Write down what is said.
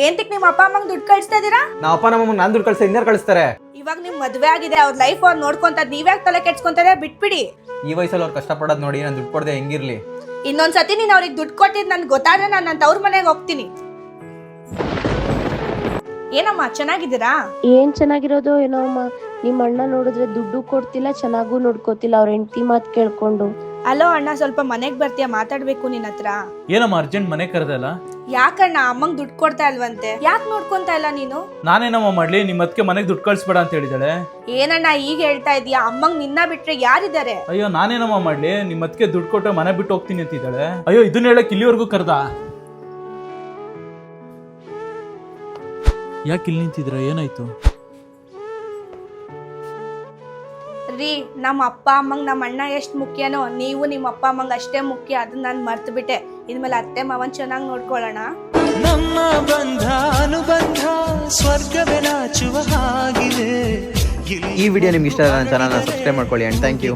ಏಂತಕ್ ನಿಮ್ಮ ಅಪ್ಪ ಅಮ್ಮಂಗ್ ದುಡ್ಡು ಕಳಿಸ್ತಾ ಇದೀರಾ? ನಮ್ಮ ಅಪ್ಪ ನಮ್ಮ ನಾನ್ ದುಡ್ಡು ಕಳ್ಸ ಇನ್ಯಾರು ಕಳಿಸ್ತಾರೆ? ಇವಾಗ ನಿಮ್ ಮದ್ವೆ ಆಗಿದೆ, ಅವ್ರ ಲೈಫ್ ಅವ್ರು ನೋಡ್ಕೊಂತ ನೀವ್ಯಾಕ್ ತಲೆ ಕೆಡ್ಸ್ಕೊಂತಾರೆ? ಬಿಟ್ಬಿಡಿ. ಈ ವಯಸ್ಸಲ್ಲಿ ಅವ್ರು ಕಷ್ಟಪಡೋದು ನೋಡಿ ನಾನು ದುಡ್ಡು ಕೊಡದೆ ಹೆಂಗಿರ್ಲಿ? ಇನ್ನೊಂದ್ಸತಿ ನೀನ್ ಅವ್ರಿಗೆ ದುಡ್ಡು ಕೊಟ್ಟಿದ್ ನನ್ಗೆ ಗೊತ್ತಾದ್ರೆ ನಾನು ನನ್ನ ತವ್ರ ಮನೆಗೆ ಹೋಗ್ತೀನಿ. ಏನಮ್ಮ ಚೆನ್ನಾಗಿದ್ದೀರಾ? ಏನ್ ಚೆನ್ನಾಗಿರೋದು ಏನೋ ಅಮ್ಮ. ನಿಮ್ ಅಣ್ಣ ನೋಡಿದ್ರೆ ದುಡ್ಡು ಕೊಡ್ತಿಲ್ಲ, ಚೆನ್ನಾಗೂ ನೋಡ್ಕೋತಿಲ್ಲ ಅವ್ರ ಹೆಂಡತಿ ಮಾತ್ ಕೇಳ್ಕೊಂಡು. ಅಲೋ ಅಣ್ಣ, ಸ್ವಲ್ಪ ಮನೆಗ್ ಬರ್ತೀಯಾ? ಮಾತಾಡ್ಬೇಕು ನಿನ್ನ ಹತ್ರ. ಏನಮ್ಮ ಅರ್ಜೆಂಟ್ ಮನೆ ಕರೆದಲ್ಲ? ಯಾಕಣ್ಣ ಅಮ್ಮಂಗ್ ದುಡ್ಡು ಕೊಡ್ತಾ ಇಲ್ವಂತೆ? ಯಾಕೆ ನೋಡ್ಕೊಂತಾ ಇಲ್ಲ ನೀನು? ನಾನೇನಮ್ಮ ಮಾಡ್ಲಿ? ನಿಮ್ಮ ಅದಕ್ಕೆ ಮನೆಗೆ ದುಡ್ಡು ಕಳಿಸ್ಬೇಡ ಅಂತ ಹೇಳಿದಾಳೆ. ಏನಣ್ಣ ಈಗ ಹೇಳ್ತಾ ಇದೀಯಾ? ಅಮ್ಮಂಗ್ ನಿನ್ನ ಬಿಟ್ರೆ ಯಾರಿದ್ದಾರೆ? ಅಯ್ಯೋ ನಾನೇನಮ್ಮ ಮಾಡ್ಲಿ? ನಿಮ್ಮ ಅದಕ್ಕೆ ದುಡ್ಡು ಕೊಟ್ಟು ಮನೆ ಬಿಟ್ಟು ಹೋಗ್ತೀನಿ ಅಂತಿದ್ದಾಳೆ. ಅಯ್ಯೋ ಇದನ್ನ ಹೇಳಕ್ ಇಲ್ಲಿವರೆಗೂ ಕರ್ದ? ಯಾಕೆ ಇಲ್ಲಿ ನಿಂತಿದ್ರ? ಏನಾಯ್ತು? ರೀ, ನಮ್ಮ ಅಪ್ಪ ಅಮ್ಮಂಗ್ ನಮ್ಮ ಅಣ್ಣ ಎಷ್ಟು ಮುಖ್ಯನೋ ನೀವು ನಿಮ್ಮ ಅಪ್ಪ ಅಮ್ಮಂಗ್ ಅಷ್ಟೇ ಮುಖ್ಯ. ಅದನ್ನ ನಾನು ಮರ್ತು ಬಿಟ್ಟೆ. ಇನ್ಮೇಲೆ ಅತ್ತೆ ಮಾವನ್ ಚೆನ್ನಾಗಿ ನೋಡ್ಕೊಳ್ಳೋಣ. ನಮ್ಮ ಬಂಧ ಅನುಬಂಧ ಸ್ವರ್ಗವೇ ನಾಚುವ ಹಾಗಿದೆ. ಈ ವಿಡಿಯೋ ನಿಮ್ಗೆ ಇಷ್ಟ ಆದ ಚಾನಲ್ನ ಸಬ್ಸ್ಕ್ರೈಬ್ ಮಾಡ್ಕೊಳ್ಳಿ ಅಂಡ್ ಥ್ಯಾಂಕ್ ಯು.